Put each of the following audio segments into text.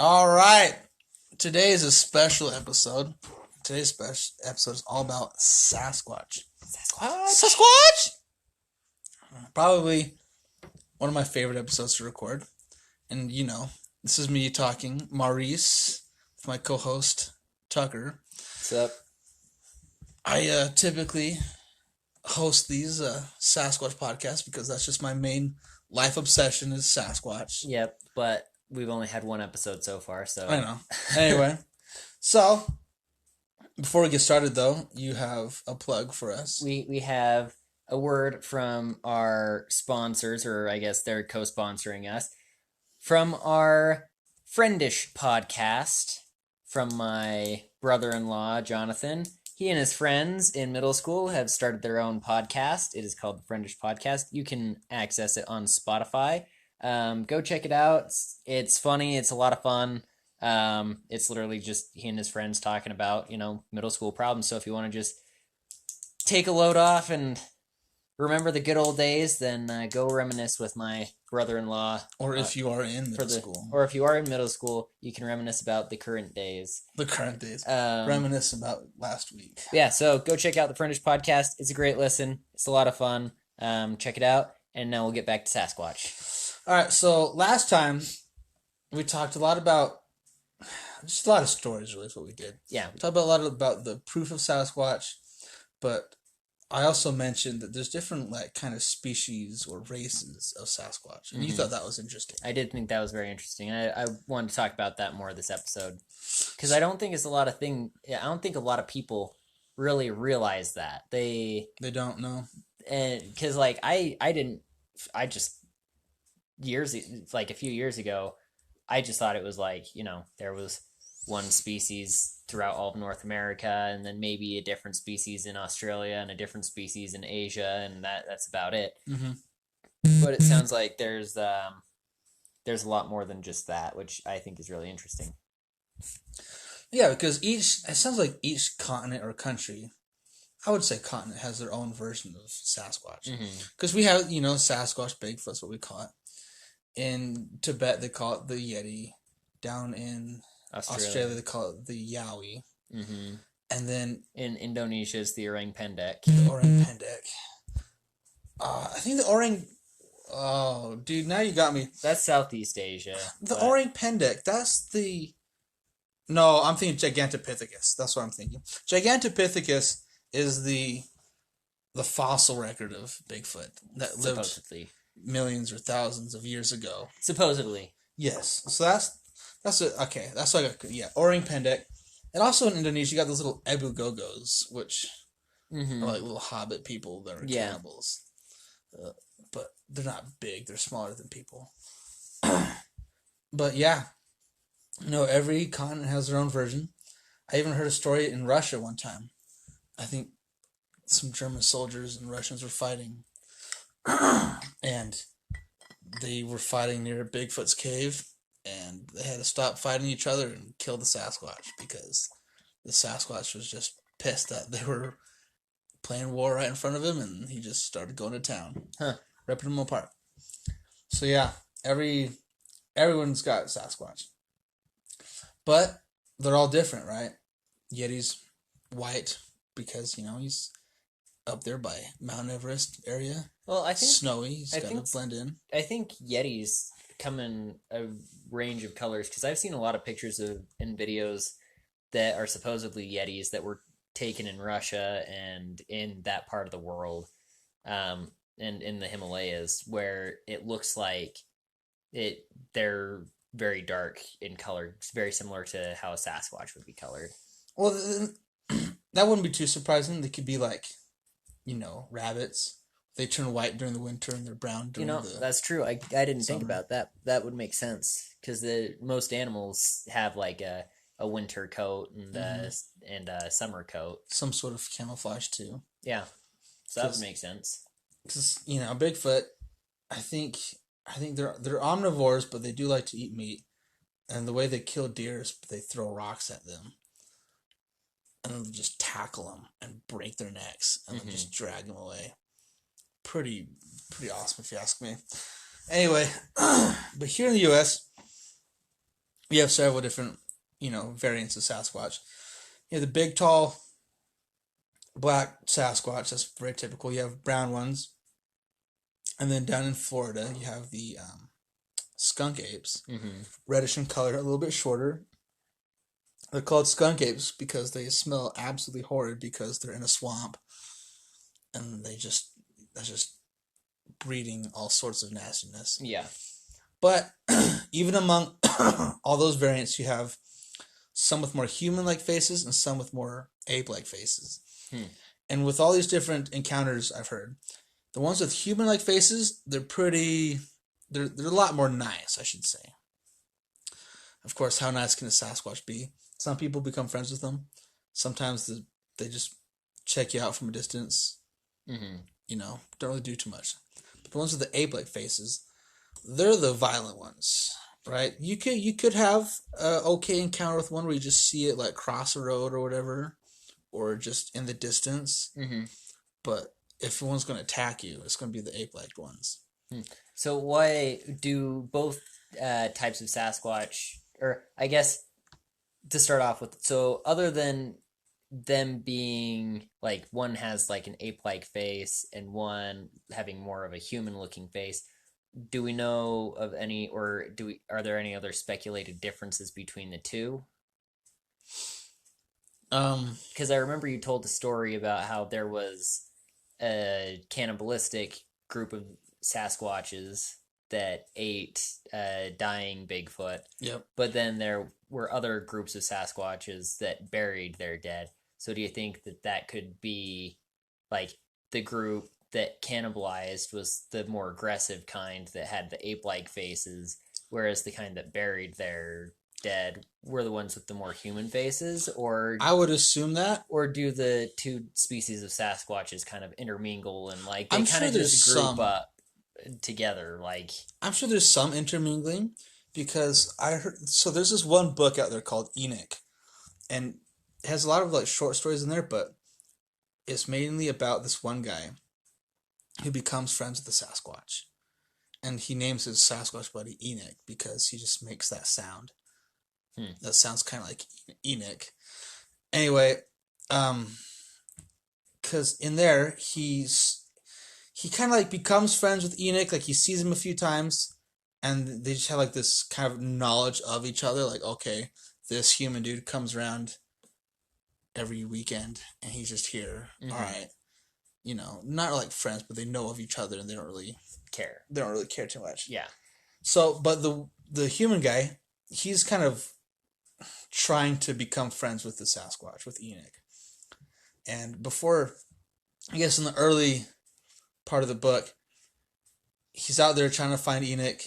All right. Today is a special episode. Today's special episode is all about Sasquatch. Sasquatch! Probably one of my favorite episodes to record. And, this is me talking, Maurice, with my co-host, Tucker. What's up? I typically host these Sasquatch podcasts because that's just my main life obsession is Sasquatch. Yep, but we've only had one episode so far, so... I know. Anyway, so, before we get started, though, you have a plug for us. We have a word from our sponsors, or I guess they're co-sponsoring us, from our Friendish podcast, from my brother-in-law, Jonathan. He and his friends in middle school have started their own podcast. It is called the Friendish Podcast. You can access it on Spotify. Go check it out. It's funny. It's a lot of fun. It's literally just he and his friends talking about, middle school problems. So if you want to just take a load off and remember the good old days, then go reminisce with my brother-in-law. Or if you are in middle school. Or if you are in middle school, you can reminisce about the current days. Reminisce about last week. Yeah, so go check out the Friendish Podcast. It's a great listen. It's a lot of fun. Check it out. And now we'll get back to Sasquatch. All right, so last time we talked a lot about just a lot of stories, really, is what we did. Yeah. We talked about a lot about the proof of Sasquatch, but I also mentioned that there's different kind of species or races of Sasquatch, and you thought that was interesting. I did think that was very interesting. I wanted to talk about that more this episode because I don't think it's a lot of I don't think a lot of people really realize that they don't know, and because a few years ago, I just thought it was there was one species throughout all of North America, and then maybe a different species in Australia and a different species in Asia, and that's about it. Mm-hmm. But it sounds like there's a lot more than just that, which I think is really interesting. Yeah, because it sounds like each continent or country, I would say continent, has their own version of Sasquatch. Because we have, Sasquatch, Bigfoot's what we call it. In Tibet, they call it the Yeti. Down in Australia they call it the Yowie. Mm-hmm. And then in Indonesia, it's the orang pendek. The orang pendek. I think the orang... Oh, dude, now you got me. That's Southeast Asia. The orang pendek, that's the... No, I'm thinking Gigantopithecus. That's what I'm thinking. Gigantopithecus is the fossil record of Bigfoot that supposedly lived millions or thousands of years ago. Supposedly. Yes. So that's it. Okay. That's orang pendek. And also in Indonesia, you got those little ebu gogos, which are like little hobbit people that are cannibals. But they're not big. They're smaller than people. But yeah. Every continent has their own version. I even heard a story in Russia one time. I think some German soldiers and Russians were fighting. And they were fighting near Bigfoot's cave. And they had to stop fighting each other and kill the Sasquatch because the Sasquatch was just pissed that they were playing war right in front of him, and he just started going to town, ripping them apart. So yeah, everyone's got Sasquatch. But they're all different, right? Yeti's white because, he's up there by Mount Everest area. Well, I think... Snowy, he's got to blend in. I think Yetis come in a range of colors because I've seen a lot of pictures and videos that are supposedly Yetis that were taken in Russia and in that part of the world, and in the Himalayas, where it looks like they're very dark in color. It's very similar to how a Sasquatch would be colored. Well, that wouldn't be too surprising. They could be rabbits. They turn white during the winter and they're brown during that's true. I didn't summer. think about that. That would make sense because most animals have a winter coat and a summer coat. Some sort of camouflage too. Yeah, so that would make sense. Because Bigfoot, I think they're omnivores, but they do like to eat meat. And the way they kill deer is they throw rocks at them, and then just tackle them and break their necks and then just drag them away. Pretty awesome if you ask me. Anyway, but here in the U.S., You have several different, variants of Sasquatch. You have the big, tall, black Sasquatch. That's very typical. You have brown ones. And then down in Florida, you have the skunk apes. Mm-hmm. Reddish in color, a little bit shorter. They're called skunk apes because they smell absolutely horrid because they're in a swamp. And that's just breeding all sorts of nastiness. Yeah. But even among all those variants, you have some with more human-like faces and some with more ape-like faces. And with all these different encounters I've heard, the ones with human-like faces, they're a lot more nice, I should say. Of course, how nice can a Sasquatch be? Some people become friends with them. Sometimes they just check you out from a distance. Mm-hmm. Don't really do too much. But the ones with the ape-like faces, they're the violent ones, right? You could have an okay encounter with one where you just see it like cross a road or whatever, or just in the distance. Mm-hmm. But if one's going to attack you, it's going to be the ape-like ones. So why do both types of Sasquatch, or I guess to start off with, so other than them being like one has like an ape-like face and one having more of a human-looking face, do we know of any, or are there any other speculated differences between the two? Because I remember you told a story about how there was a cannibalistic group of Sasquatches that ate dying Bigfoot. Yep. But then there were other groups of Sasquatches that buried their dead. So do you think that could be like the group that cannibalized was the more aggressive kind that had the ape-like faces, whereas the kind that buried their dead were the ones with the more human faces? Or I would assume that. Or do the two species of Sasquatches kind of intermingle and like they I'm kind of sure just there's group some. up together? Like, I'm sure there's some intermingling because I heard. So there's this one book out there called Enoch, and it has a lot of like short stories in there, but it's mainly about this one guy who becomes friends with the Sasquatch, and he names his Sasquatch buddy Enoch because he just makes that sound. That sounds kind of like Enoch. Anyway, because in there he kind of like becomes friends with Enoch. Like he sees him a few times, and they just have like this kind of knowledge of each other. Like, okay, this human dude comes around every weekend, and he's just here. Mm-hmm. All right, not like friends, but they know of each other, and they don't really care. They don't really care too much. Yeah. So, but the human guy, he's kind of trying to become friends with the Sasquatch, with Enoch. And before, I guess in the early part of the book, he's out there trying to find Enoch,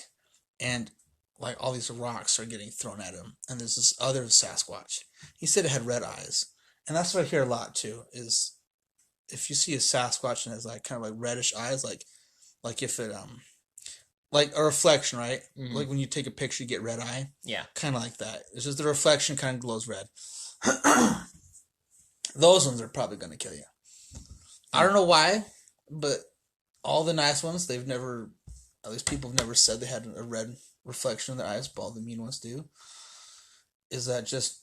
and like all these rocks are getting thrown at him. And there's this other Sasquatch. He said it had red eyes. And that's what I hear a lot too, is if you see a Sasquatch and it has like kind of like reddish eyes, like if it like a reflection, right? Mm-hmm. Like when you take a picture, you get red eye. Yeah. Kind of like that. It's just the reflection kind of glows red. Those ones are probably going to kill you. I don't know why, but all the nice ones, at least people have never said they had a red reflection in their eyes, but all the mean ones do. Is that just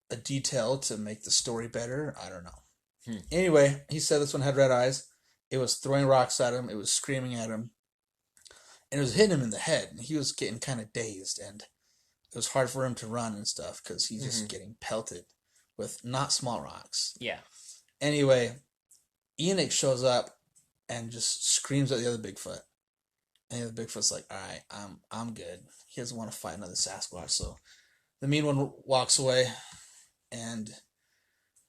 a detail to make the story better? I don't know. Anyway, he said this one had red eyes. It was throwing rocks at him. It was screaming at him. And it was hitting him in the head. And he was getting kind of dazed. And it was hard for him to run and stuff because he's just getting pelted with not small rocks. Yeah. Anyway, Enoch shows up and just screams at the other Bigfoot. And the other Bigfoot's like, all right, I'm good. He doesn't want to fight another Sasquatch. So the mean one walks away. And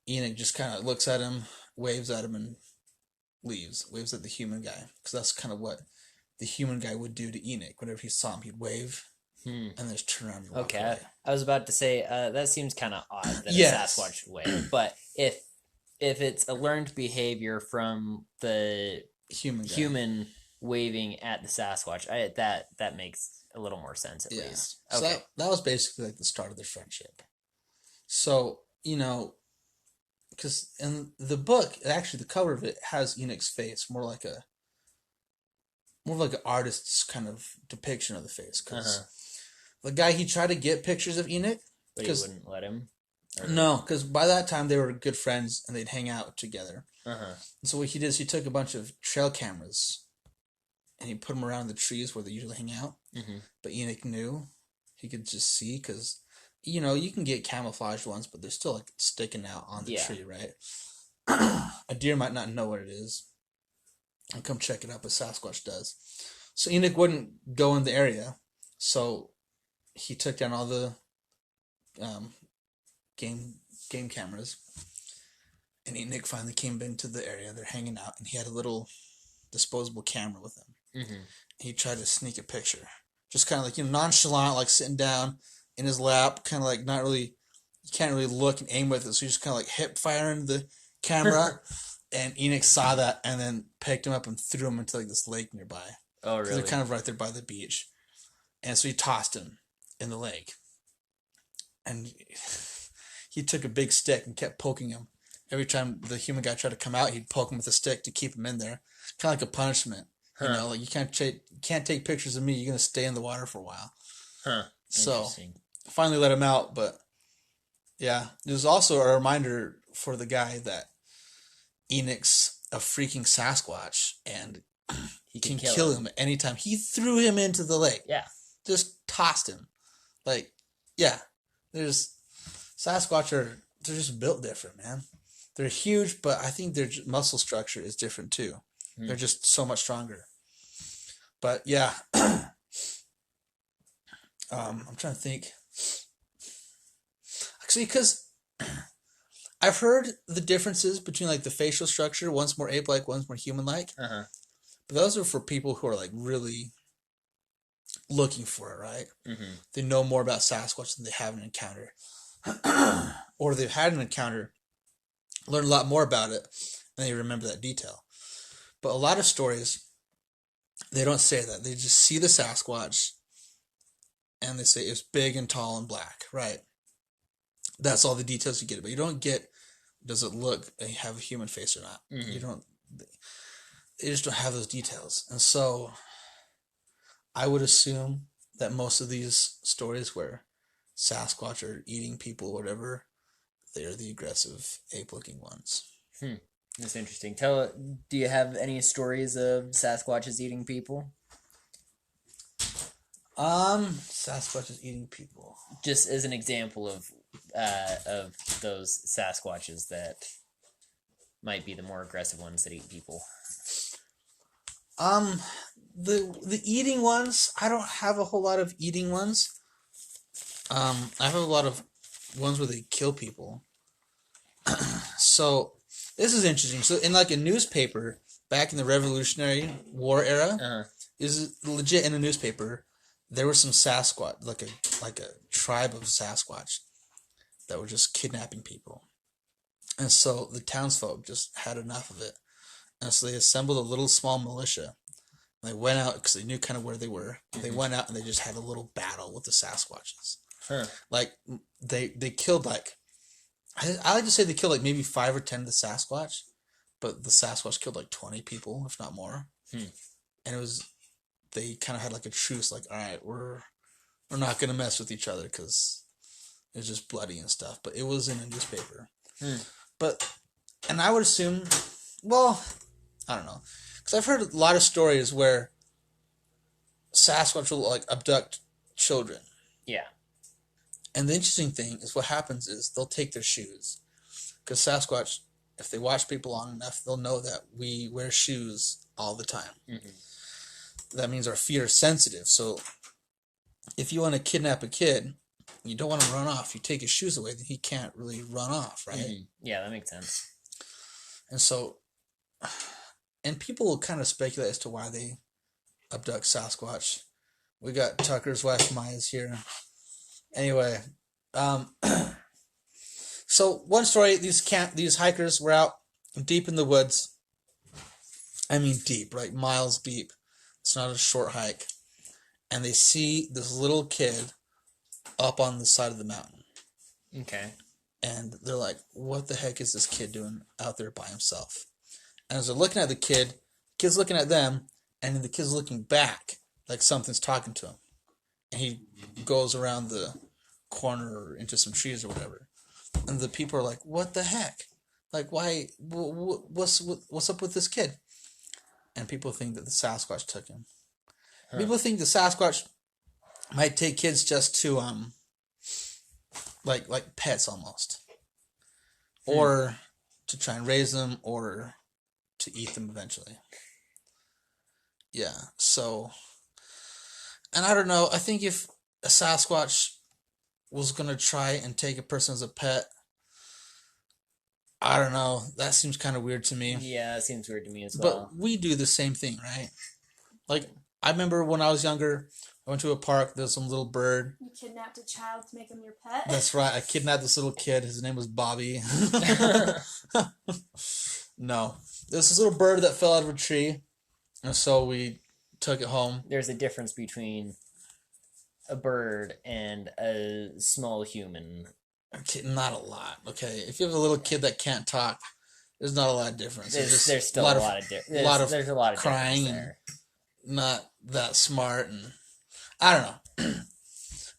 Enoch just kind of looks at him, waves at him, and leaves. Waves at the human guy. Because that's kind of what the human guy would do to Enoch. Whenever he saw him, he'd wave and then just turn around and walk away. I was about to say, that seems kind of odd that Yes. a Sasquatch would wave. But if it's a learned behavior from the human waving at the Sasquatch, that makes a little more sense at least. So okay. that was basically like the start of their friendship. So, because in the book, actually the cover of it has Enoch's face more like an artist's kind of depiction of the face. Because the guy, he tried to get pictures of Enoch. But he wouldn't let him? Or... No, because by that time they were good friends and they'd hang out together. Uh-huh. And so what he did is he took a bunch of trail cameras and he put them around the trees where they usually hang out. Mm-hmm. But Enoch knew. He could just see because, you can get camouflaged ones, but they're still like sticking out on the tree, right? A deer might not know what it is and come check it out, but Sasquatch does. So Enoch wouldn't go in the area. So he took down all the game cameras, and Enoch finally came into the area. They're hanging out, and he had a little disposable camera with him. Mm-hmm. He tried to sneak a picture, just kind of like nonchalant, like sitting down in his lap, kind of like not really. You can't really look and aim with it, so he's just kind of like hip firing the camera. And Enoch saw that, and then picked him up and threw him into like this lake nearby. Oh, really? They're kind of right there by the beach, and so he tossed him in the lake, and he took a big stick and kept poking him. Every time the human guy tried to come out, he'd poke him with a stick to keep him in there, kind of like a punishment. Huh. Like you can't take pictures of me. You're gonna stay in the water for a while. Huh. So finally let him out, but yeah, there's also a reminder for the guy that Enoch's a freaking Sasquatch and he can kill him at any time. He threw him into the lake. Yeah. Just tossed him. Like, yeah. There's Sasquatch they're just built different, man. They're huge, but I think their muscle structure is different too. Mm. They're just so much stronger. But yeah. I'm trying to think. Actually, because I've heard the differences between like the facial structure. One's more ape-like, one's more human-like. Uh-huh. But those are for people who are like really looking for it, right? Mm-hmm. They know more about Sasquatch than they have an encounter. Or they've had an encounter, learned a lot more about it, and they remember that detail. But a lot of stories, they don't say that. They just see the Sasquatch, and they say it's big and tall and black, right? That's all the details you get. But you don't get, does it have a human face or not? Mm-hmm. They just don't have those details. And so I would assume that most of these stories where Sasquatch are eating people or whatever, they're the aggressive ape-looking ones. That's interesting. Do you have any stories of Sasquatches eating people? Sasquatches eating people. Just as an example of those Sasquatches that might be the more aggressive ones that eat people. The eating ones, I don't have a whole lot of eating ones. I have a lot of ones where they kill people. So this is interesting. So in like a newspaper back in the Revolutionary War era, is legit in a newspaper. There were some Sasquatch, like a tribe of Sasquatch that were just kidnapping people. And so the townsfolk just had enough of it. And so they assembled a little small militia. And they went out because they knew kind of where they were. Mm-hmm. They went out and they just had a little battle with the Sasquatches. Sure. Like they killed like, I like to say they killed like maybe 5 or 10 of the Sasquatch, but the Sasquatch killed like 20 people, if not more. And they kind of had like a truce, like, all right, we're not going to mess with each other because it's just bloody and stuff. But it was in a newspaper. And I would assume, well, I don't know. Because I've heard a lot of stories where Sasquatch will like abduct children. Yeah. And the interesting thing is what happens is they'll take their shoes. Because Sasquatch, if they watch people long enough, they'll know that we wear shoes all the time. Mm-hmm. That means our feet are sensitive. So if you want to kidnap a kid, you don't want him to run off. You take his shoes away, then he can't really run off, right? Mm-hmm. Yeah, that makes sense. And so, and people will kind of speculate as to why they abduct Sasquatch. We got Tucker's wife, Maya's here. Anyway, so one story, these hikers were out deep in the woods. I mean deep, like miles deep. It's not a short hike. And they see this little kid up on the side of the mountain. Okay. And they're like, what the heck is this kid doing out there by himself? And as they're looking at the kid's looking at them, and then the kid's looking back like something's talking to him. and he goes around the corner or into some trees or whatever, and the people are like, "What the heck? Like, why? What's up with this kid?" And people think that the Sasquatch took him. Huh. People think the Sasquatch might take kids just to like pets almost, or to try and raise them, or to eat them eventually. Yeah. So, and I don't know. I think if a Sasquatch was gonna try and take a person as a pet, I don't know. That seems kind of weird to me. Yeah, it seems weird to me as well. But we do the same thing, right? Like, I remember when I was younger, I went to a park, there was some little bird. You kidnapped a child to make him your pet? That's right. I kidnapped this little kid. His name was Bobby. No. There's this little bird that fell out of a tree, and so we took it home. There's a difference between a bird and a small human. Okay, not a lot, okay? If you have a little kid that can't talk, there's not a lot of difference. There's still a lot of difference. There's a lot of crying there. And not that smart, and I don't know.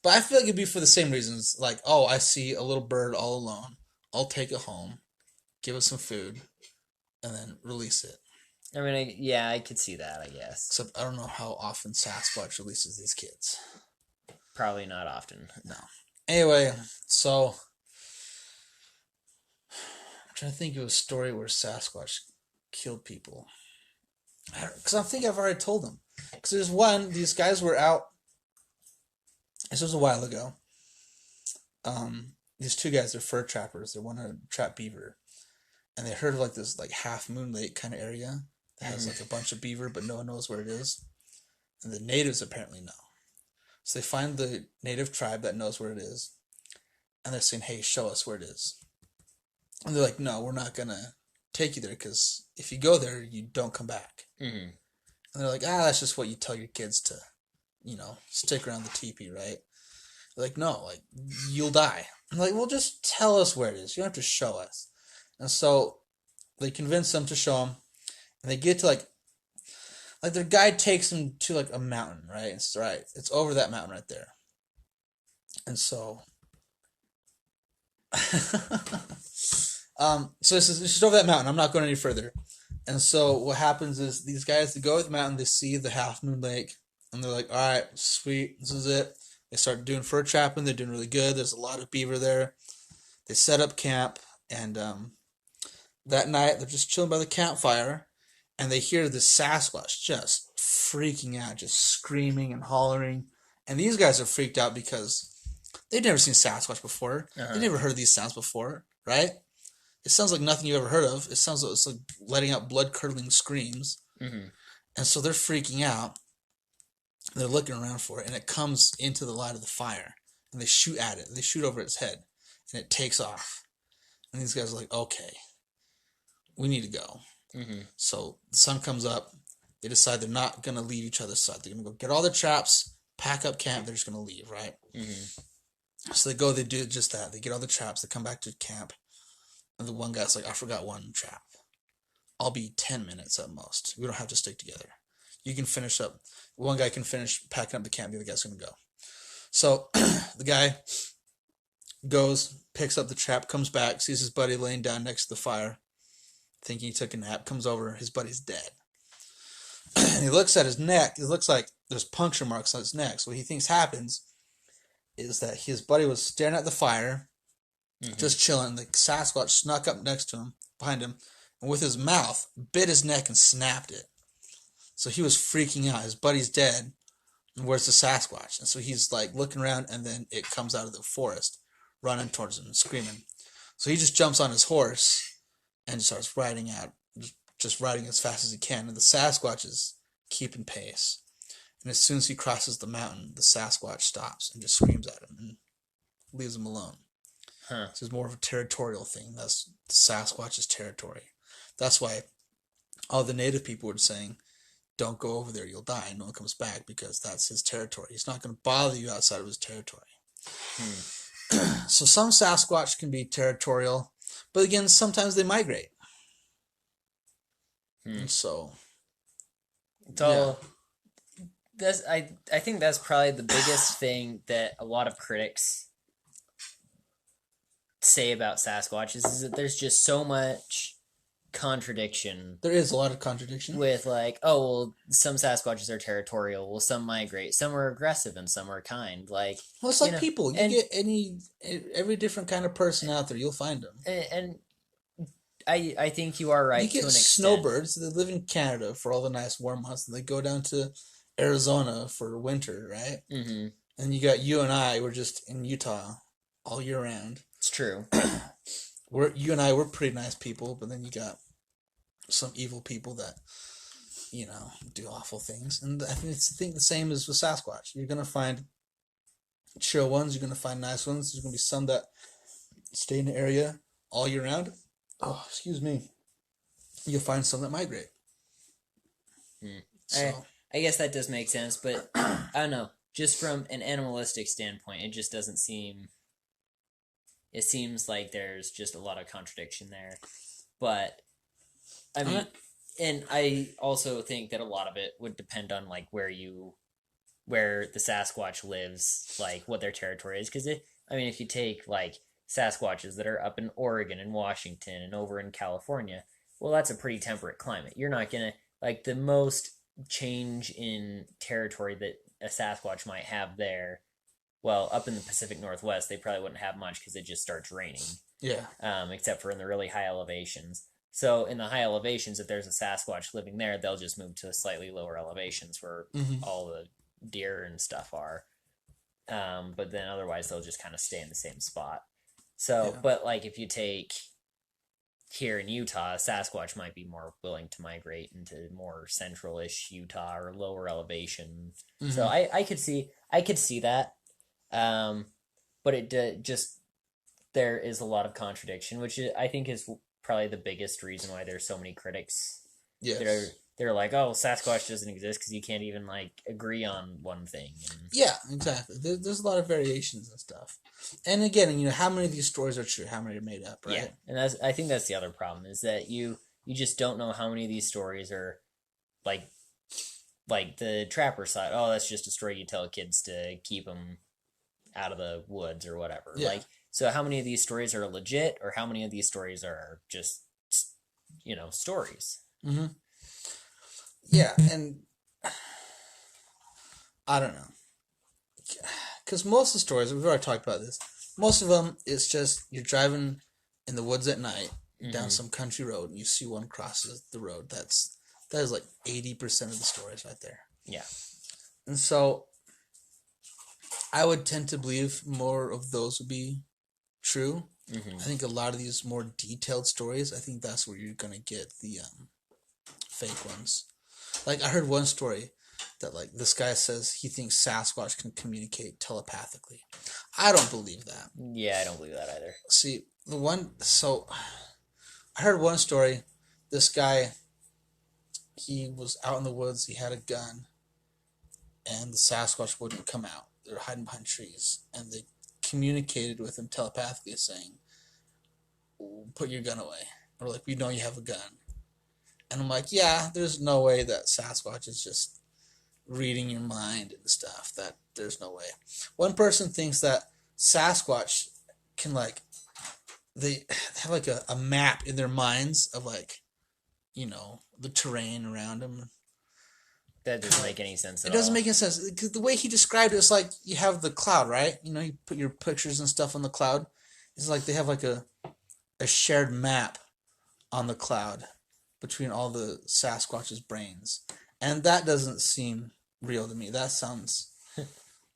But I feel like it'd be for the same reasons. Like, oh, I see a little bird all alone. I'll take it home, give it some food, and then release it. I mean, I could see that, I guess. Except I don't know how often Sasquatch releases these kids. Probably not often. No. Anyway, so I'm trying to think of a story where Sasquatch killed people. Because I think I've already told them. Because there's one, these guys were out. This was a while ago. These two guys, they're fur trappers. They want to trap beaver. And they heard of like this like half moon lake kind of area that has like a bunch of beaver, but no one knows where it is. And the natives apparently know. So they find the native tribe that knows where it is. And they're saying, hey, show us where it is. And they're like, no, we're not going to take you there because if you go there, you don't come back. Mm-hmm. And they're like, that's just what you tell your kids to, stick around the teepee, right? They're like, no, like, you'll die. I'm like, well, just tell us where it is. You don't have to show us. And so they convince them to show them. And they get to, like their guide takes them to, like, a mountain, right? It's right. It's over that mountain right there. And so... so this is over that mountain. I'm not going any further. And so what happens is these guys, they go to the mountain, they see the half moon lake, and they're like, all right, sweet, this is it. They start doing fur trapping. They're doing really good. There's a lot of beaver there. They set up camp, and that night they're just chilling by the campfire, and they hear this Sasquatch just freaking out, just screaming and hollering. And these guys are freaked out because they've never seen Sasquatch before. Uh-huh. They've never heard these sounds before, right? It sounds like nothing you've ever heard of. It sounds like it's like letting out blood-curdling screams. Mm-hmm. And so they're freaking out. They're looking around for it, and it comes into the light of the fire. And they shoot at it. They shoot over its head, and it takes off. And these guys are like, okay, we need to go. Mm-hmm. So the sun comes up. They decide they're not going to leave each other's side. They're going to go get all their traps, pack up camp. They're just going to leave, right? Mm-hmm. So they go, they do just that. They get all the traps. They come back to camp. And the one guy's like, I forgot one trap. I'll be 10 minutes at most. We don't have to stick together. You can finish up. One guy can finish packing up the camp. The other guy's going to go. So the guy goes, picks up the trap, comes back, sees his buddy laying down next to the fire, thinking he took a nap, comes over, his buddy's dead. And he looks at his neck. It looks like there's puncture marks on his neck. So what he thinks happens is that his buddy was staring at the fire, just chilling. The Sasquatch snuck up next to him, behind him, and with his mouth, bit his neck and snapped it. So he was freaking out. His buddy's dead. And where's the Sasquatch? And so he's like looking around, and then it comes out of the forest, running towards him and screaming. So he just jumps on his horse and starts riding out, just riding as fast as he can. And the Sasquatch is keeping pace. And as soon as he crosses the mountain, the Sasquatch stops and just screams at him and leaves him alone. Huh. So it's more of a territorial thing. That's the Sasquatch's territory. That's why all the native people were saying, don't go over there, you'll die. No one comes back because that's his territory. He's not going to bother you outside of his territory. So some Sasquatch can be territorial, but again, sometimes they migrate. And so... It's all I think that's probably the biggest thing that a lot of critics say about Sasquatch is that there's just so much contradiction. There is a lot of contradiction with like, oh well, some Sasquatches are territorial, well some migrate, some are aggressive, and some are kind. Like, well, it's like people. You get every different kind of person out there, you'll find them. And I think you are right. You get snowbirds that live in Canada for all the nice warm months, and they go down to Arizona for winter, right? Mm-hmm. And you got you and I. We're just in Utah all year round. It's true. We're pretty nice people, but then you got some evil people that, do awful things. And I think the same is with Sasquatch. You're gonna find chill ones. You're gonna find nice ones. There's gonna be some that stay in the area all year round. Oh, excuse me. You'll find some that migrate. So. I guess that does make sense, but I don't know. Just from an animalistic standpoint, it just doesn't seem... It seems like there's just a lot of contradiction there. But, I mean... And I also think that a lot of it would depend on, like, where the Sasquatch lives, like, what their territory is. Because, if you take, like, Sasquatches that are up in Oregon and Washington and over in California, well, that's a pretty temperate climate. You're not going to, like, the most change in territory that a Sasquatch might have there, well, up in the Pacific Northwest, they probably wouldn't have much because it just starts raining. Yeah. Except for in the really high elevations. So in the high elevations, if there's a Sasquatch living there, they'll just move to slightly lower elevations where all the deer and stuff are. But then otherwise, they'll just kind of stay in the same spot. So, but like if you take here in Utah, Sasquatch might be more willing to migrate into more central-ish Utah or lower elevation. Mm-hmm. So I could see that. But it just, there is a lot of contradiction, which I think is probably the biggest reason why there's so many critics. Yes. They're like, oh, Sasquatch doesn't exist because you can't even, like, agree on one thing. And... Yeah, exactly. There's a lot of variations and stuff. And again, how many of these stories are true? How many are made up, right? Yeah, and I think that's the other problem, is that you just don't know how many of these stories are, like the trapper side. Oh, that's just a story you tell kids to keep them out of the woods or whatever. Yeah. Like, so how many of these stories are legit, or how many of these stories are just, stories? Mm-hmm. Yeah, and I don't know. Because most of the stories, we've already talked about this, most of them, it's just you're driving in the woods at night down some country road and you see one crosses the road. That is like 80% of the stories right there. Yeah. And so I would tend to believe more of those would be true. Mm-hmm. I think a lot of these more detailed stories, I think that's where you're going to get the fake ones. Like, I heard one story that, like, this guy says he thinks Sasquatch can communicate telepathically. I don't believe that. Yeah, I don't believe that either. See, I heard one story. This guy, he was out in the woods, he had a gun, and the Sasquatch wouldn't come out. They were hiding behind trees, and they communicated with him telepathically saying, put your gun away. Or, like, we know you have a gun. And I'm like, yeah, there's no way that Sasquatch is just reading your mind and stuff. That there's no way. One person thinks that Sasquatch can, like, they have like a map in their minds of, like, the terrain around them. That doesn't make any sense at all. It doesn't make any sense. Because the way he described it, it's like you have the cloud, right? You put your pictures and stuff on the cloud. It's like they have like a shared map on the cloud between all the Sasquatch's brains. And that doesn't seem real to me. That sounds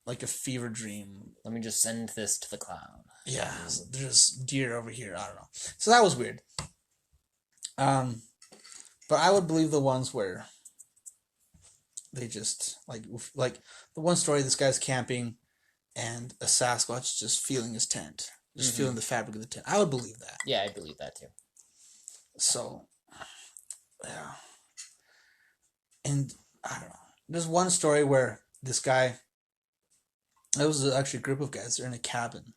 like a fever dream. Let me just send this to the cloud. Yeah, there's deer over here. I don't know. So that was weird. But I would believe the ones where they just, like the one story, this guy's camping and a Sasquatch is just feeling his tent. Just feeling the fabric of the tent. I would believe that. Yeah, I believe that too. So... yeah. And I don't know. There's one story where this guy, it was actually a group of guys, they're in a cabin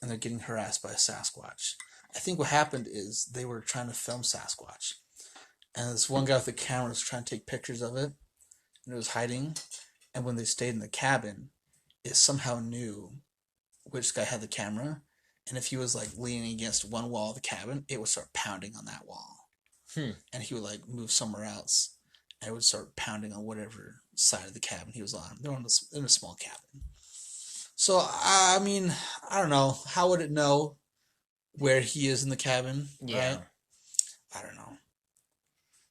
and they're getting harassed by a Sasquatch. I think what happened is they were trying to film Sasquatch. And this one guy with the camera was trying to take pictures of it. And it was hiding. and when they stayed in the cabin, it somehow knew which guy had the camera, and if he was like leaning against one wall of the cabin, it would start pounding on that wall, and he would like move somewhere else, and it would start pounding on whatever side of the cabin he was on. They're in a small cabin, so I mean, I don't know, how would it know where he is in the cabin? Yeah, right? I don't know.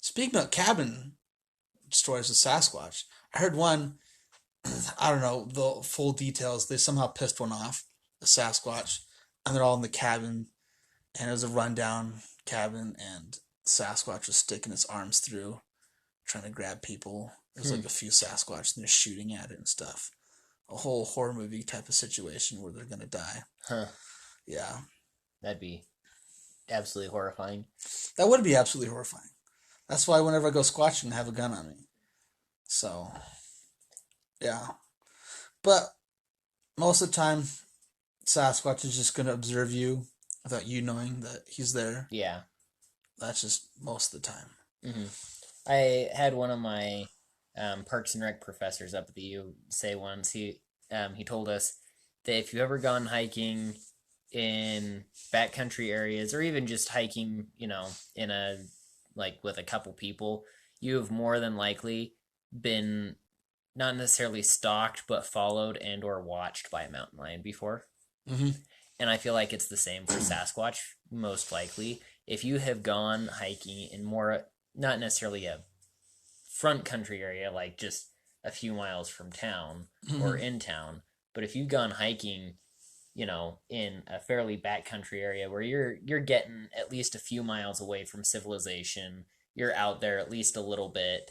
Speaking of cabin stories of Sasquatch, I heard one. I don't know the full details. They somehow pissed one off, a Sasquatch, and they're all in the cabin, and it was a rundown cabin, and Sasquatch was sticking its arms through, trying to grab people. There's like a few Sasquatch, and they're shooting at it and stuff. A whole horror movie type of situation where they're gonna die. Huh. Yeah. That'd be absolutely horrifying. That would be absolutely horrifying. That's why whenever I go squatching, I have a gun on me. So, yeah. But most of the time, Sasquatch is just going to observe you without you knowing that he's there. Yeah. That's just most of the time. Mm-hmm. I had one of my Parks and Rec professors up at the U say once, he told us that if you've ever gone hiking in backcountry areas, or even just hiking, in a, like, with a couple people, you have more than likely been not necessarily stalked, but followed and or watched by a mountain lion before. Mm-hmm. And I feel like it's the same for Sasquatch, most likely. If you have gone hiking in more, not necessarily a front country area, like just a few miles from town or in town, but if you've gone hiking, in a fairly backcountry area where you're getting at least a few miles away from civilization, you're out there at least a little bit,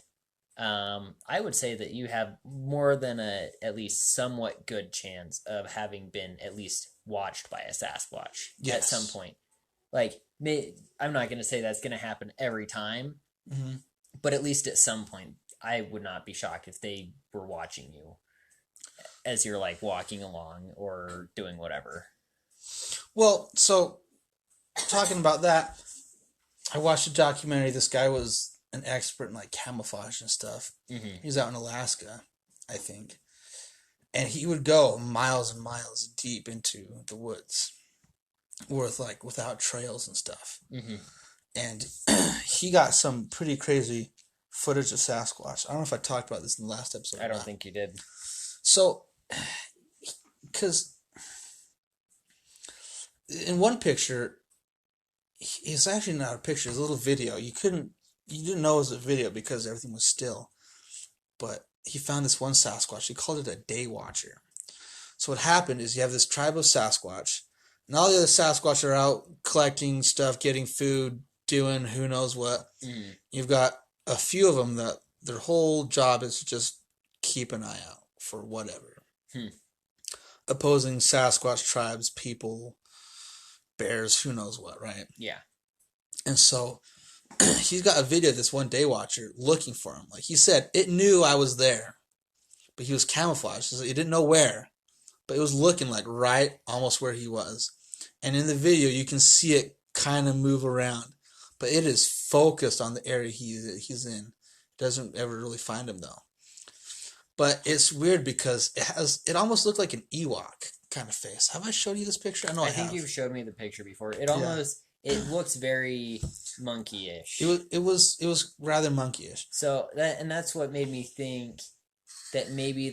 I would say that you have more than a at least somewhat good chance of having been at least watched by a Sasquatch at some point. Like, I'm not going to say that's going to happen every time, but at least at some point, I would not be shocked if they were watching you as you're like walking along or doing whatever. Well, so talking about that, I watched a documentary. This guy was an expert in like camouflage and stuff. Mm-hmm. He was out in Alaska, I think, and he would go miles and miles deep into the woods, without trails and stuff. Mm-hmm. And he got some pretty crazy footage of Sasquatch. I don't know if I talked about this in the last episode. I don't think you did. So, because in one picture, it's actually not a picture, it's a little video. You didn't know it was a video because everything was still. But he found this one Sasquatch. He called it a day watcher. So what happened is you have this tribe of Sasquatch, and all the other Sasquatch are out collecting stuff, getting food, doing who knows what. Mm. You've got a few of them that their whole job is to just keep an eye out for whatever. Opposing Sasquatch tribes, people, bears, who knows what, right? Yeah. And so he's got a video of this one day watcher looking for him. Like he said, it knew I was there, but he was camouflaged. So it didn't know where, but it was looking like right almost where he was. And in the video, you can see it kind of move around, but it is focused on the area he's in. It doesn't ever really find him though. But it's weird because it almost looked like an Ewok kind of face. Have I showed you this picture? I think you've showed me the picture before. It it looks very monkey-ish. It was rather monkey-ish. So that's what made me think that maybe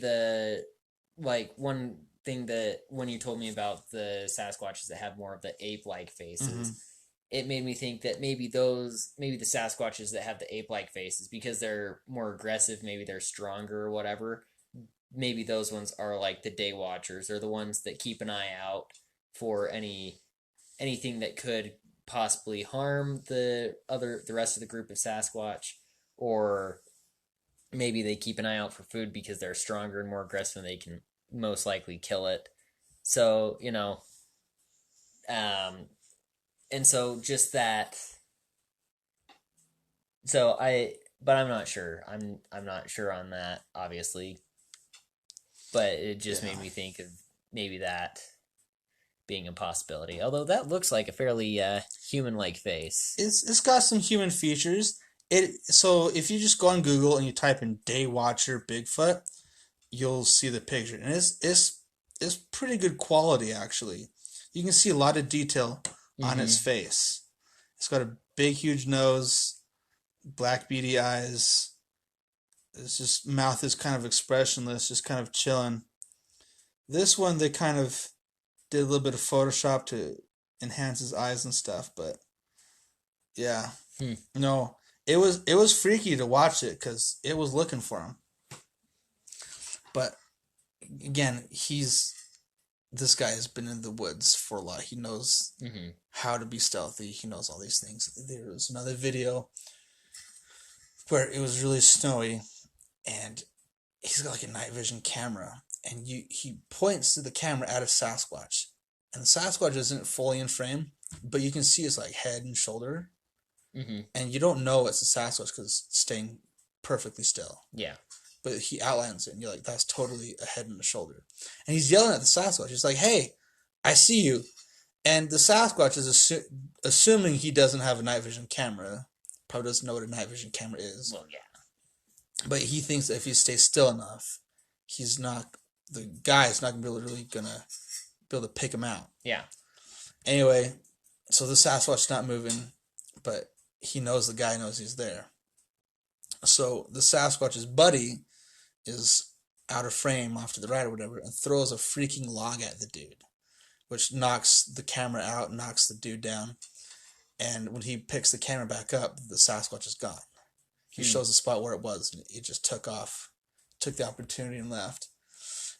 one thing that when you told me about the Sasquatches that have more of the ape-like faces, it made me think that maybe the Sasquatches that have the ape-like faces, because they're more aggressive, maybe they're stronger or whatever, maybe those ones are like the day watchers, or the ones that keep an eye out for anything that could possibly harm the rest of the group of Sasquatch, or maybe they keep an eye out for food because they're stronger and more aggressive and they can most likely kill it. So, and so just that. But I'm not sure. I'm not sure on that, obviously. But it just made me think of maybe that being a possibility. Although that looks like a fairly human-like face. It's got some human features. So if you just go on Google and you type in day watcher Bigfoot, you'll see the picture, and it's pretty good quality actually. You can see a lot of detail on its face. It's got a big, huge nose, black beady eyes. It's just mouth is kind of expressionless, just kind of chilling. This one they kind of did a little bit of Photoshop to enhance his eyes and stuff, but yeah, no, it was freaky to watch it because it was looking for him. But again, this guy has been in the woods for a lot. He knows how to be stealthy. He knows all these things. There was another video where it was really snowy, and he's got like a night vision camera, and he points to the camera at a Sasquatch, and the Sasquatch isn't fully in frame, but you can see his like head and shoulder, and you don't know it's a Sasquatch because it's staying perfectly still. Yeah. But he outlines it, and you're like, that's totally a head and a shoulder. And he's yelling at the Sasquatch. He's like, hey, I see you. And the Sasquatch is assuming he doesn't have a night vision camera. Probably doesn't know what a night vision camera is. Well, yeah. But he thinks that if he stays still enough, the guy's not going to be able to pick him out. Yeah. Anyway, so the Sasquatch's not moving, but he knows the guy knows he's there. So the Sasquatch's buddy is out of frame off to the right or whatever, and throws a freaking log at the dude, which knocks the camera out, knocks the dude down. And when he picks the camera back up, the Sasquatch is gone. He shows the spot where it was, and it just took off, took the opportunity and left.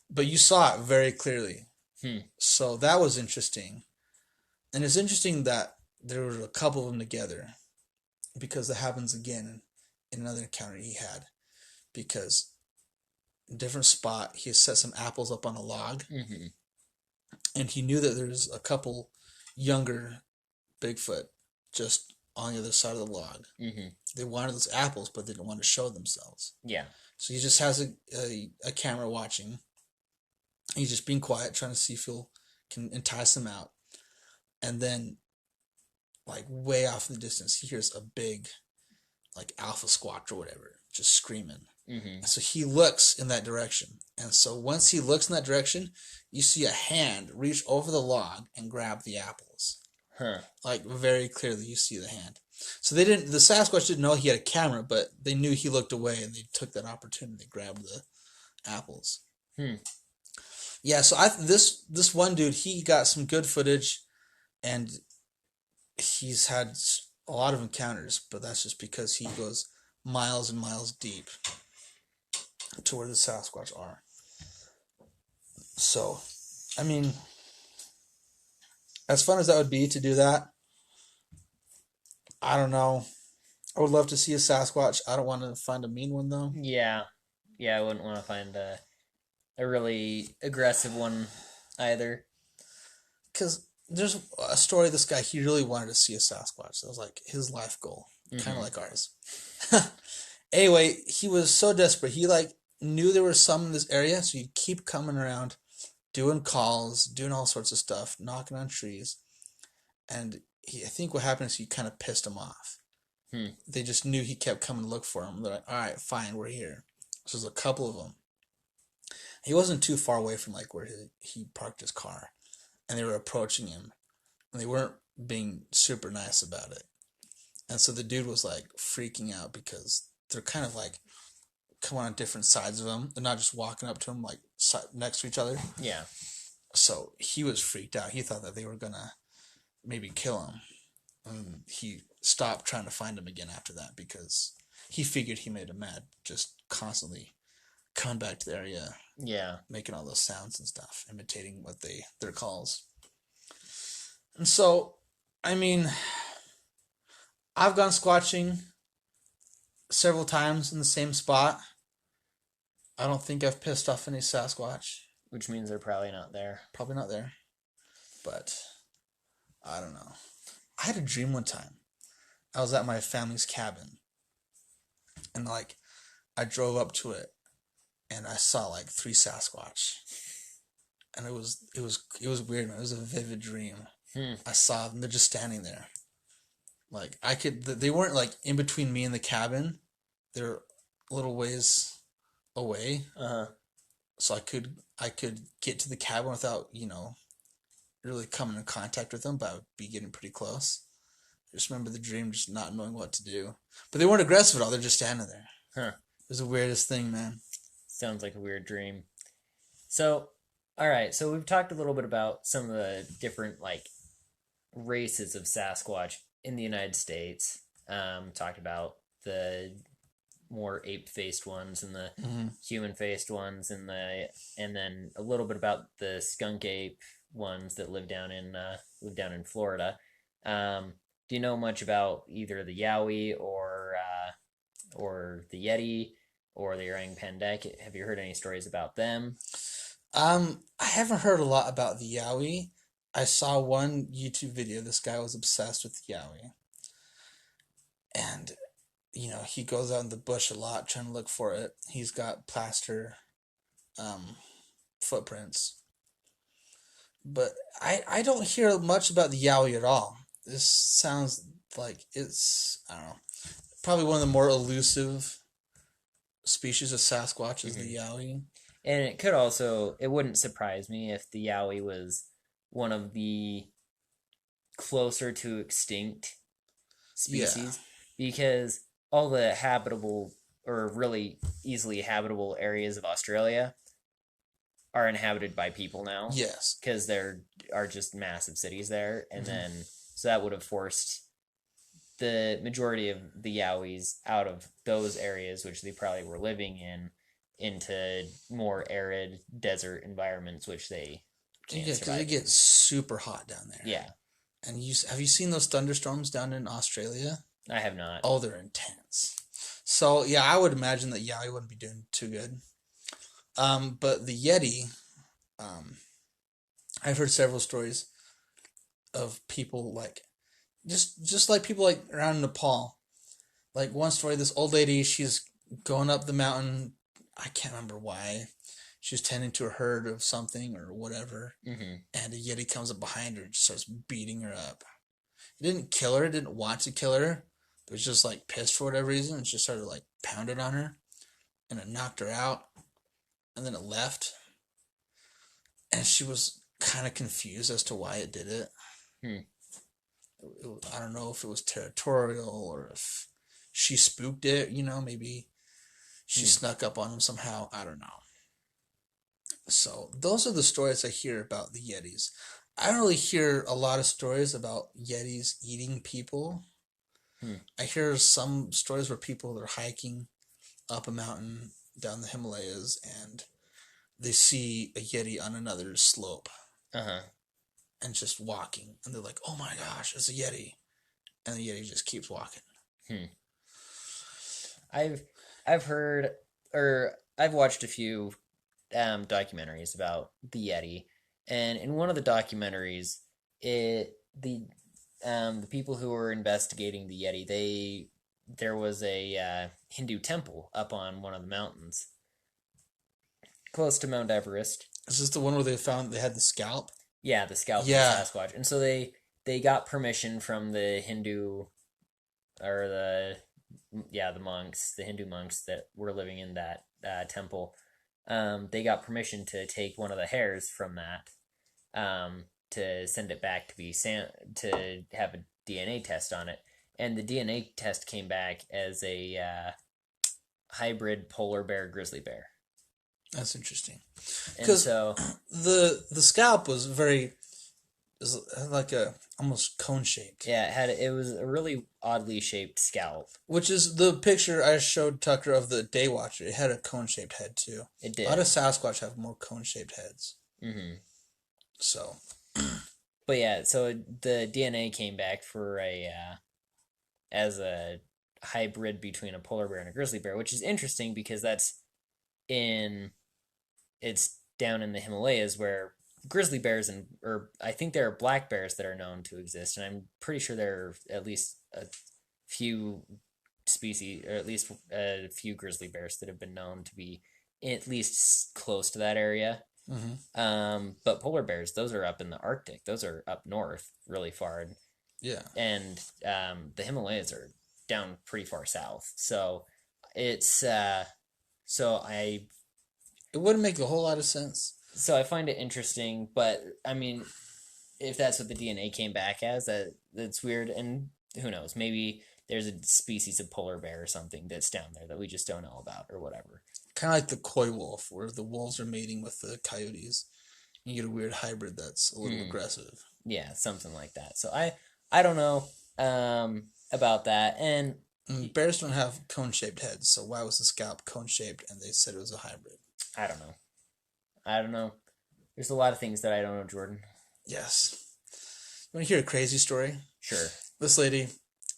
But you saw it very clearly. So that was interesting. And it's interesting that there were a couple of them together, because that happens again in another encounter he had. Because different spot, he set some apples up on a log, and he knew that there's a couple younger Bigfoot just on the other side of the log. They wanted those apples, but they didn't want to show themselves. Yeah. So he just has a camera watching. He's just being quiet, trying to see if he can entice them out. And then, like way off in the distance, he hears a big, like alpha squatch or whatever, just screaming. And so he looks in that direction. And so once he looks in that direction, you see a hand reach over the log and grab the apples. Like very clearly you see the hand. So the Sasquatch didn't know he had a camera, but they knew he looked away, and they took that opportunity to grab the apples. Yeah, so this one dude, he got some good footage, and he's had a lot of encounters, but that's just because he goes miles and miles deep to where the Sasquatch are. So, I mean, as fun as that would be to do that, I don't know. I would love to see a Sasquatch. I don't want to find a mean one, though. Yeah, I wouldn't want to find a really aggressive one either. Because there's a story of this guy, he really wanted to see a Sasquatch. That was like his life goal, kind of like ours. Anyway, he was so desperate. He like knew there was some in this area, so he'd keep coming around, doing calls, doing all sorts of stuff, knocking on trees. And I think what happened is he kind of pissed him off. They just knew he kept coming to look for him. They're like, all right, fine, we're here. So there's a couple of them. He wasn't too far away from like where he parked his car. And they were approaching him. And they weren't being super nice about it. And so the dude was like freaking out because they're kind of like coming on different sides of him. They're not just walking up to him like next to each other. Yeah. So he was freaked out. He thought that they were going to maybe kill him. And he stopped trying to find him again after that because he figured he made him mad, just constantly coming back to the area. Yeah. Making all those sounds and stuff, imitating their calls. And so, I mean, I've gone squatching several times in the same spot. I don't think I've pissed off any Sasquatch. Which means they're probably not there. Probably not there. But, I don't know. I had a dream one time. I was at my family's cabin. And, like, I drove up to it. And I saw, like, 3 Sasquatch. And it was weird, man. It was a vivid dream. I saw them. They're just standing there. Like, they weren't, like, in between me and the cabin. They're a little ways away. so I could get to the cabin without, really coming in contact with them, but I would be getting pretty close. I just remember the dream, just not knowing what to do. But they weren't aggressive at all. They're just standing there. Huh. It was the weirdest thing, man. Sounds like a weird dream. So, all right. So we've talked a little bit about some of the different like races of Sasquatch in the United States. Talked about the more ape-faced ones and the human-faced ones, and then a little bit about the skunk ape ones that live down in Florida. Do you know much about either the Yowie or the Yeti or the orang pendek? Have you heard any stories about them? I haven't heard a lot about the Yowie. I saw one YouTube video. This guy was obsessed with the Yowie. And, he goes out in the bush a lot trying to look for it. He's got plaster footprints. But I don't hear much about the Yowie at all. This sounds like it's, I don't know, probably one of the more elusive species of Sasquatch is the Yowie. And it wouldn't surprise me if the Yowie was one of the closer to extinct species, because all the habitable or really easily habitable areas of Australia are inhabited by people now. Yes. Because there are just massive cities there. And then, so that would have forced the majority of the Yowies out of those areas, which they probably were living in, into more arid desert environments, which they can't because survive it gets super hot down there. Yeah. And have you seen those thunderstorms down in Australia? I have not. Oh, they're intense. So, yeah, I would imagine that Yowie wouldn't be doing too good. But the Yeti, I've heard several stories of people like, just like people like around Nepal. Like one story, this old lady, she's going up the mountain. I can't remember why. She was tending to a herd of something or whatever. And a Yeti comes up behind her and just starts beating her up. It didn't kill her. It didn't want to kill her. It was just like pissed for whatever reason. And just started like pounding on her. And it knocked her out. And then it left. And she was kind of confused as to why it did it. I don't know if it was territorial or if she spooked it, maybe she snuck up on him somehow. I don't know. So those are the stories I hear about the Yetis. I don't really hear a lot of stories about Yetis eating people. I hear some stories where people are hiking up a mountain down the Himalayas and they see a Yeti on another slope. And just walking. And they're like, oh my gosh, it's a Yeti. And the Yeti just keeps walking. I've heard, or I've watched a few documentaries about the Yeti. And in one of the documentaries, the people who were investigating the Yeti, there was a Hindu temple up on one of the mountains, close to Mount Everest. Is this the one where they had the scalp? Yeah, the scalp of the Sasquatch. And so they got permission from the Hindu, or the monks, the Hindu monks that were living in that temple. They got permission to take one of the hairs from that, to send it back to have a DNA test on it. And the DNA test came back as a hybrid polar bear grizzly bear. That's interesting. Because so the scalp was like a almost cone shaped. Yeah, it was a really oddly shaped scalp. Which is the picture I showed Tucker of the Daywatcher. It had a cone shaped head too. It did. A lot of Sasquatch have more cone shaped heads. So. But yeah, so the DNA came back for as a hybrid between a polar bear and a grizzly bear, which is interesting because it's down in the Himalayas where grizzly bears or I think there are black bears that are known to exist, and I'm pretty sure there are at least a few species, or at least a few grizzly bears that have been known to be at least close to that area. But polar bears, those are up in the Arctic. Those are up north, really far. Yeah. And the Himalayas are down pretty far south. So it's It wouldn't make a whole lot of sense. So I find it interesting, but I mean, if that's what the DNA came back as, that's weird. And who knows? Maybe there's a species of polar bear or something that's down there that we just don't know about or whatever. Kind of like the coy wolf, where the wolves are mating with the coyotes. You get a weird hybrid that's a little aggressive. Yeah, something like that. So I don't know about that. And bears don't have cone-shaped heads, so why was the scalp cone-shaped and they said it was a hybrid? I don't know. There's a lot of things that I don't know, Jordan. Yes. You want to hear a crazy story? Sure. This lady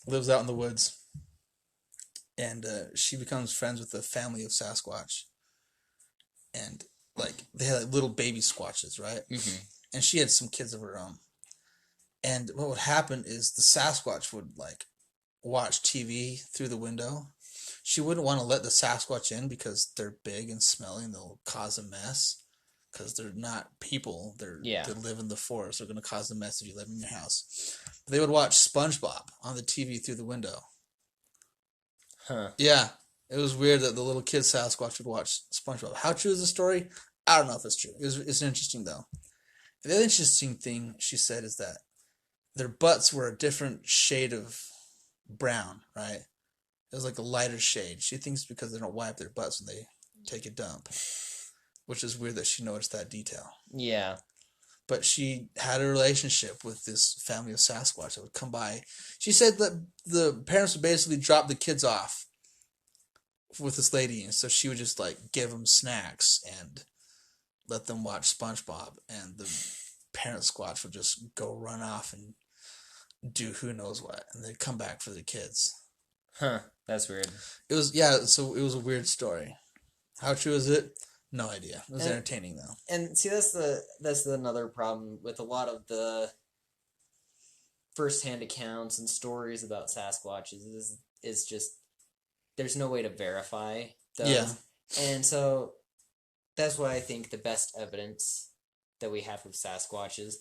lives out in the woods, and she becomes friends with a family of Sasquatch. And, they had little baby squatches, right? Mm-hmm. And she had some kids of her own. And what would happen is the Sasquatch would, watch TV through the window. She wouldn't want to let the Sasquatch in because they're big and smelly and they'll cause a mess. Because they're not people. They live in the forest. They're going to cause a mess if you let them in your house. But they would watch SpongeBob on the TV through the window. Huh. Yeah. It was weird that the little kid Sasquatch would watch SpongeBob. How true is the story? I don't know if it's true. It's interesting, though. And the other interesting thing she said is that their butts were a different shade of brown, right? It was like a lighter shade. She thinks because they don't wipe their butts when they take a dump. Which is weird that she noticed that detail. Yeah. But she had a relationship with this family of Sasquatch that would come by. She said that the parents would basically drop the kids off with this lady. And so she would just give them snacks and let them watch SpongeBob. And the parent Squatch would just go run off and do who knows what. And they'd come back for the kids. Huh. That's weird. So it was a weird story. How true is it? No idea. It was entertaining though. And see, that's another problem with a lot of the first-hand accounts and stories about Sasquatches is just there's no way to verify those. Yeah. And so that's why I think the best evidence that we have of Sasquatches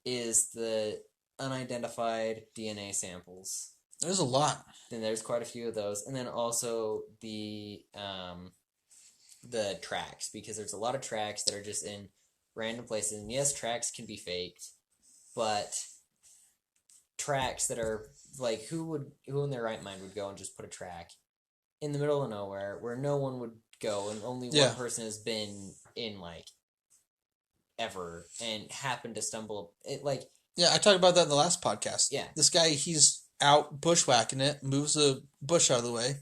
is the unidentified DNA samples. There's a lot. Then there's quite a few of those, and then also the tracks, because there's a lot of tracks that are just in random places. And yes, tracks can be faked, but tracks that are who in their right mind would go and just put a track in the middle of nowhere where no one would go and only one person has been in ever and happened to stumble Yeah, I talked about that in the last podcast. Yeah. This guy, he's out bushwhacking it, moves a bush out of the way,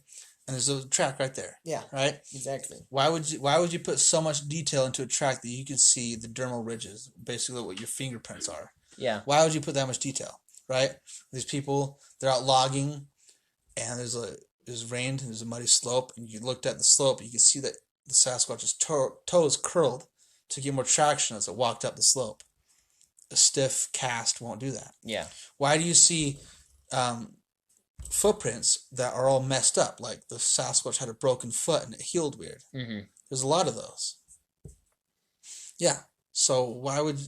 and there's a track right there. Yeah. Right? Exactly. Why would you put so much detail into a track that you can see the dermal ridges, basically what your fingerprints are? Yeah. Why would you put that much detail? Right? These people, they're out logging, and there's rained, and there's a muddy slope, and you looked at the slope, you can see that the Sasquatch's toes curled to get more traction as it walked up the slope. A stiff cast won't do that. Yeah. Why do you see footprints that are all messed up? Like the Sasquatch had a broken foot and it healed weird. Mm-hmm. There's a lot of those. Yeah. So why would...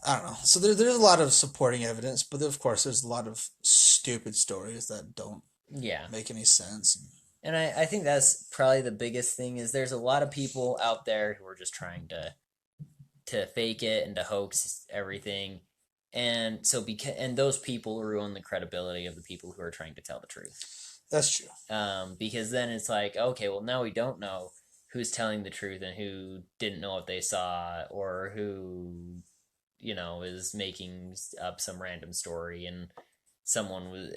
I don't know. So there's a lot of supporting evidence, but of course there's a lot of stupid stories that don't make any sense. And I think that's probably the biggest thing is there's a lot of people out there who are just trying to fake it and to hoax everything. And so and those people ruin the credibility of the people who are trying to tell the truth. That's true. Because then it's okay, well, now we don't know who's telling the truth and who didn't know what they saw or who, is making up some random story and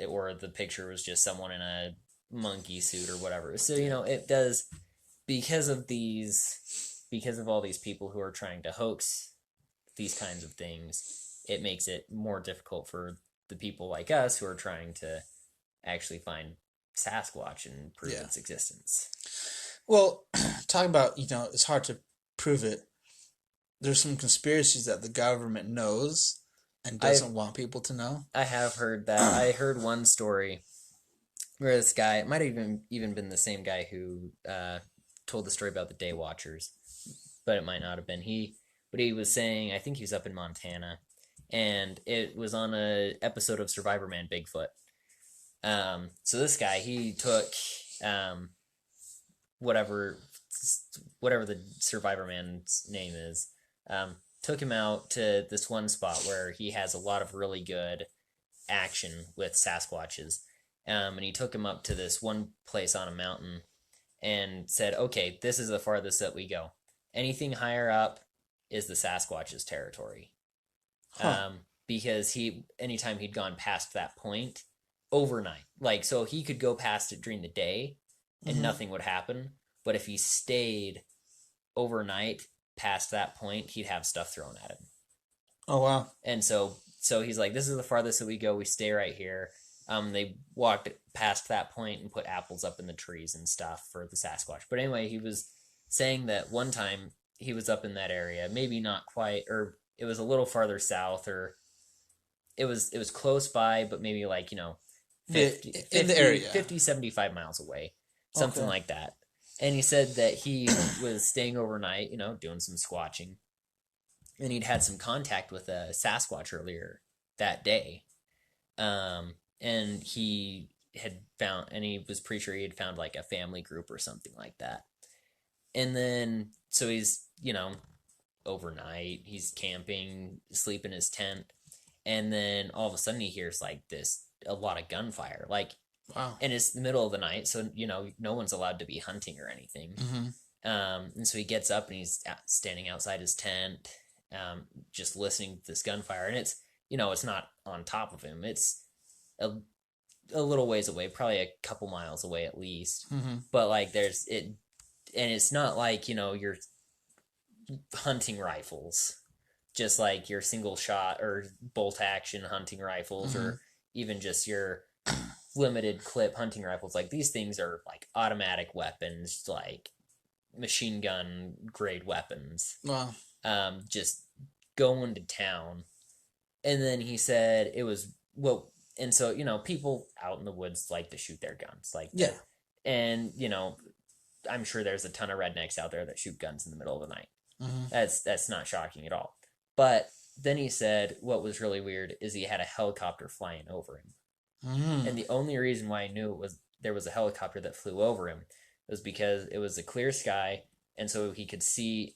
or the picture was just someone in a monkey suit or whatever. So, it does, because of all these people who are trying to hoax these kinds of things, it makes it more difficult for the people like us who are trying to actually find Sasquatch and prove its existence. Well, talking about, it's hard to prove it. There's some conspiracies that the government knows and doesn't want people to know. I have heard that. I heard one story where this guy, it might have even been the same guy who told the story about the Day Watchers, but it might not have been. But he was saying, I think he was up in Montana, and it was on a episode of Survivor Man Bigfoot. So this guy, he took whatever whatever the survivor man's name is, took him out to this one spot where he has a lot of really good action with Sasquatches. And he took him up to this one place on a mountain and said, okay, this is the farthest that we go. Anything higher up is the Sasquatch's territory. Huh. Because anytime he'd gone past that point overnight, like, so he could go past it during the day and nothing would happen. But if he stayed overnight past that point, he'd have stuff thrown at him. Oh, wow. And so he's like, this is the farthest that we go. We stay right here. They walked past that point and put apples up in the trees and stuff for the Sasquatch. But anyway, he was saying that one time he was up in that area, maybe not quite, or it was a little farther south, or it was close by, but maybe like, 50, in the area. 50, 75 miles away, something like that. And he said that he was staying overnight, doing some squatching. And he'd had some contact with a Sasquatch earlier that day. And he was pretty sure he had found like a family group or something like that. And then, so he's, overnight, he's camping, asleep in his tent. And then all of a sudden he hears like a lot of gunfire. Like, wow. And it's the middle of the night, so, no one's allowed to be hunting or anything. And so he gets up and he's standing outside his tent, just listening to this gunfire. And it's, it's not on top of him. It's a little ways away, probably a couple miles away at least. But like there's it, and it's not like, your hunting rifles, just like your single shot or bolt action hunting rifles, or even just your limited clip hunting rifles. Like these things are like automatic weapons, like machine gun grade weapons. Wow. Just going to town. And then he said it was, well, and so, people out in the woods like to shoot their guns. Like, yeah. And, I'm sure there's a ton of rednecks out there that shoot guns in the middle of the night. That's not shocking at all. But then he said what was really weird is he had a helicopter flying over him. And the only reason why I knew there was a helicopter that flew over him was because it was a clear sky, and so he could see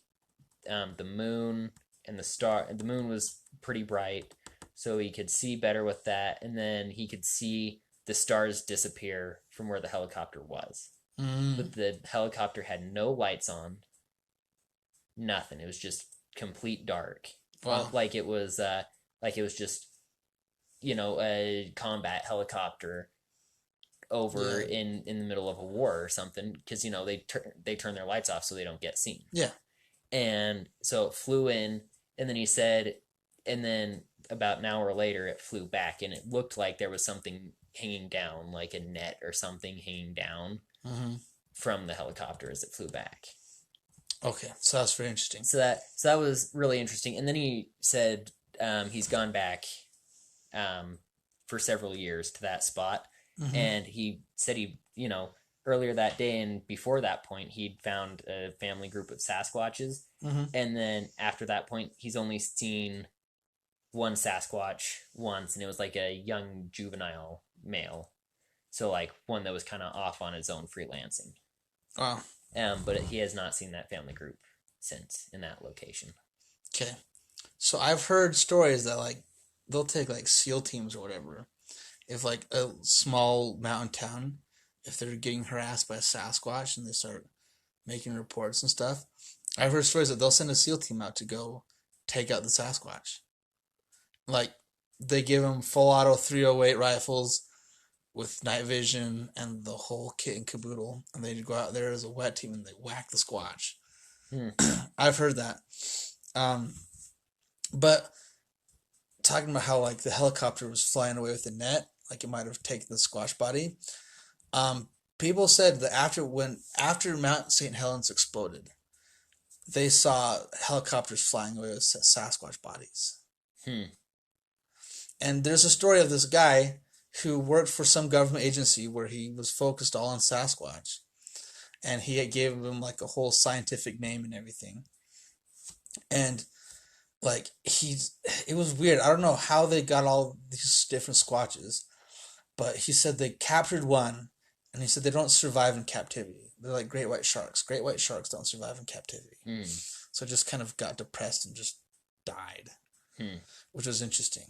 the moon and the star. The moon was pretty bright, so he could see better with that, and then he could see the stars disappear from where the helicopter was. But the helicopter had no lights on, nothing. It was just complete dark. Wow. Like it was just, a combat helicopter over in the middle of a war or something, because they turn their lights off so they don't get seen. Yeah. And so it flew in, and then he said, and then about an hour later it flew back, and it looked like there was something hanging down, like a net or something hanging down from the helicopter as it flew back. Okay, so that's very interesting. So that was really interesting. And then he said he's gone back for several years to that spot, and he said earlier that day and before that point he'd found a family group of Sasquatches, and then after that point he's only seen one Sasquatch once, and it was like a young juvenile male, so like one that was kind of off on his own freelancing. Wow. But he has not seen that family group since in that location. Okay. So I've heard stories that like they'll take like SEAL teams or whatever. If like a small mountain town, if they're getting harassed by a Sasquatch and they start making reports and stuff, I've heard stories that they'll send a SEAL team out to go take out the Sasquatch. Like they give them full auto 308 rifles with night vision and the whole kit and caboodle, and they go out there as a wet team and they whack the Squatch. I've heard that. But talking about how like the helicopter was flying away with the net, like it might have taken the Squatch body. People said that after Mount St. Helens exploded, they saw helicopters flying away with Sasquatch bodies. And there's a story of this guy who worked for some government agency where he was focused all on Sasquatch. And he gave him like a whole scientific name and everything. And like it was weird. I don't know how they got all these different Squatches, but he said they captured one And he said they don't survive in captivity. They're like great white sharks. Great white sharks don't survive in captivity. So it just kind of got depressed and just died, which was interesting.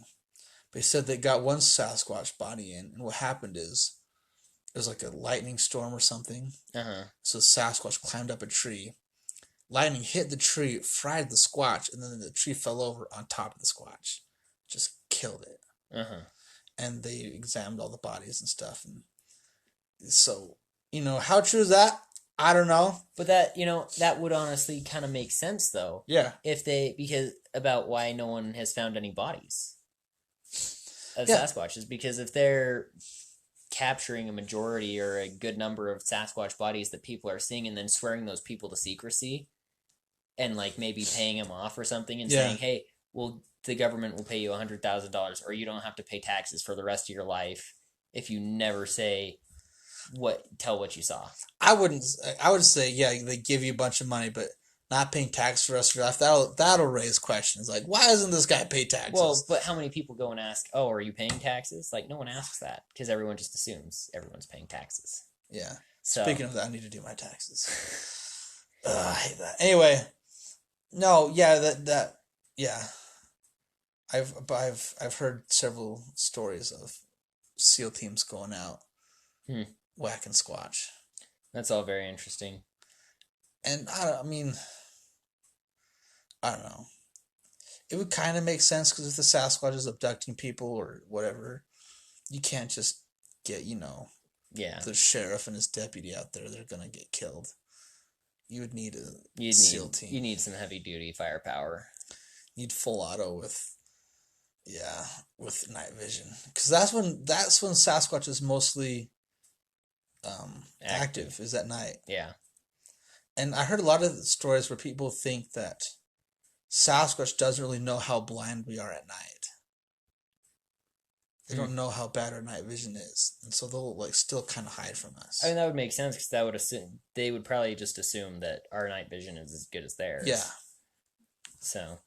But he said they got one Sasquatch body in, and what happened is it was like a lightning storm or something. So Sasquatch climbed up a tree. Lightning hit the tree, fried the Squatch, and then the tree fell over on top of the Squatch. Just killed it. And they examined all the bodies and stuff. And so, how true is that? I don't know. But that, that would honestly kind of make sense, though. Yeah. Because about why no one has found any bodies of Sasquatches. Because if they're capturing a majority or a good number of Sasquatch bodies that people are seeing and then swearing those people to secrecy and like maybe paying them off or something and saying, hey, well, the government will pay you $100,000 or you don't have to pay taxes for the rest of your life if you never tell what you saw. I would say, they give you a bunch of money, but not paying tax for the rest of your life, that'll raise questions. Like, why doesn't this guy pay taxes? Well, but how many people go and ask, oh, are you paying taxes? Like, no one asks that because everyone just assumes everyone's paying taxes. Yeah. So, speaking of that, I need to do my taxes. I hate that. Anyway, no, I've heard several stories of SEAL teams going out whacking Squatch. That's all very interesting. And I don't know. It would kind of make sense because if the Sasquatch is abducting people or whatever, you can't just get, the sheriff and his deputy out there. They're going to get killed. You would need a SEAL team. You need some heavy duty firepower. Need full auto with night vision. Because that's when Sasquatch is mostly active is at night. Yeah. And I heard a lot of stories where people think that Sasquatch doesn't really know how blind we are at night. They don't know how bad our night vision is. And so they'll still kind of hide from us. I mean, that would make sense because they would probably just assume that our night vision is as good as theirs. Yeah. So,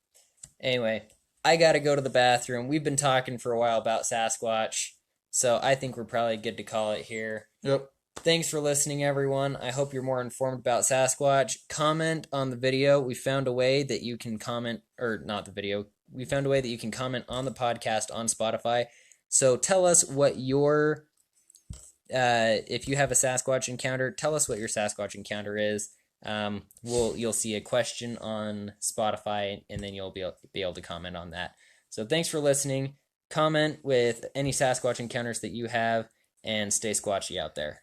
anyway, I got to go to the bathroom. We've been talking for a while about Sasquatch. So I think we're probably good to call it here. Yep. Thanks for listening, everyone. I hope you're more informed about Sasquatch. Comment on the video. We found a way that you can comment, or not the video. We found a way that you can comment on the podcast on Spotify. So tell us what your, if you have a Sasquatch encounter, tell us what your Sasquatch encounter is. You'll see a question on Spotify, and then you'll be able to comment on that. So thanks for listening. Comment with any Sasquatch encounters that you have, and stay squatchy out there.